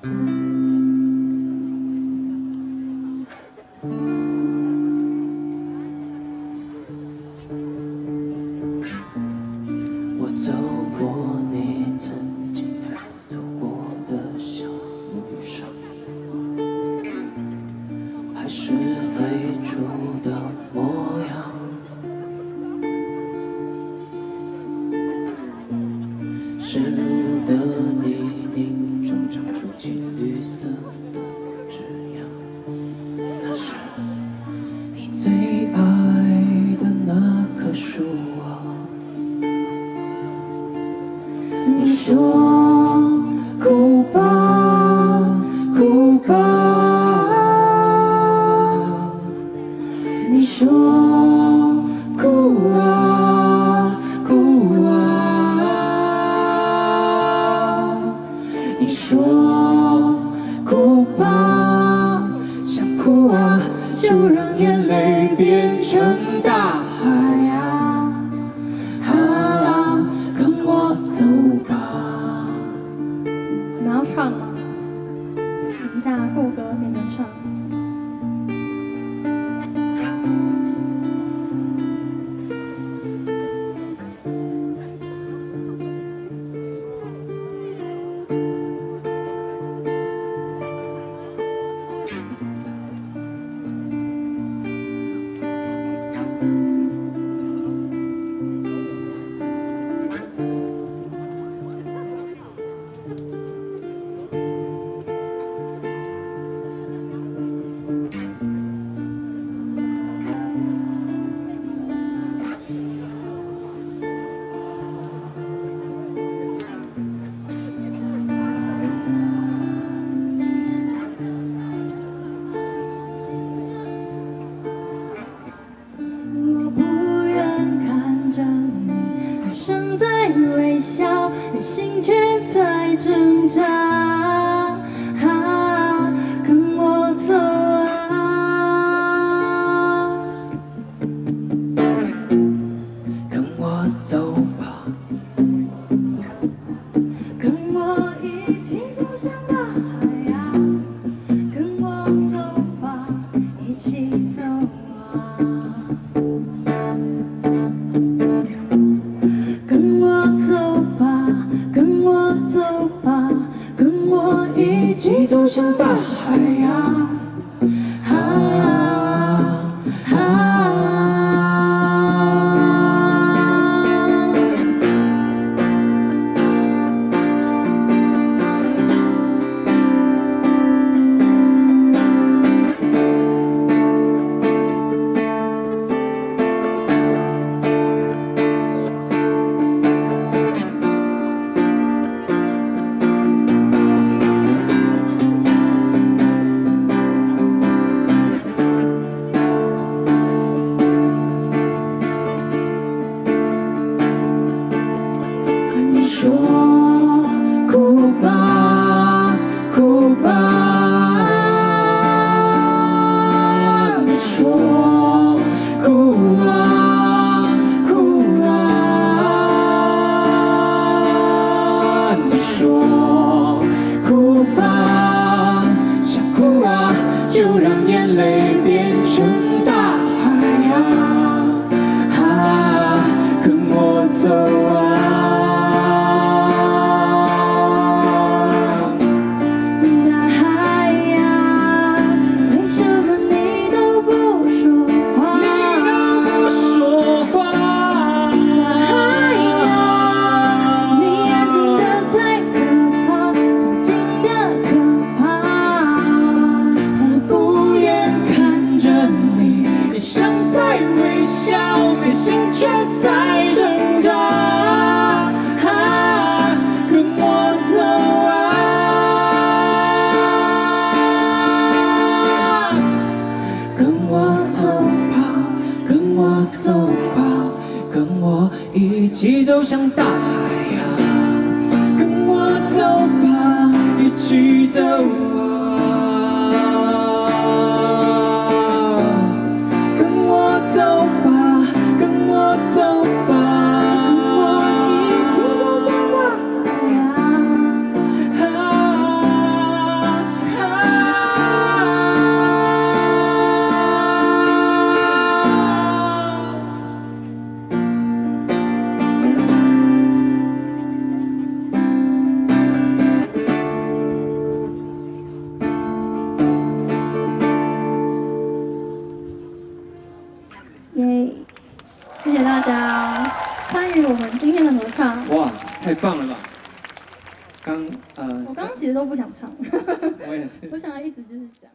我走过你曾经带我走过的小路上，还是最初的模样。湿漉的泥泞中长出青绿色的枝桠，那是你最爱的那棵树啊。你说哭吧，哭吧，你说哭啊，哭啊，你说哭吧，想哭啊，就让眼泪变成大海啊，啊，跟我走吧。你们要唱吗？等一下副歌给你们唱。我不愿看着你，人生在微笑，内心却在挣扎。啊，跟我走啊，跟我走吧，跟我一起走向大海啊，跟我走吧，一起走啊。跟我走吧，跟我走吧，跟我一起走向大海呀！啊啊！你说哭吧，哭吧，你说哭啊，哭啊，你说哭吧，想哭啊，就让眼泪变成大海呀！啊，跟我走啊！走吧，跟我一起走向大海呀！跟我走吧，一起走啊！跟我走吧，跟我走吧，跟我一起走向大海呀！太棒了吧！我刚刚其实都不想唱，我也是。我想要一直就是讲。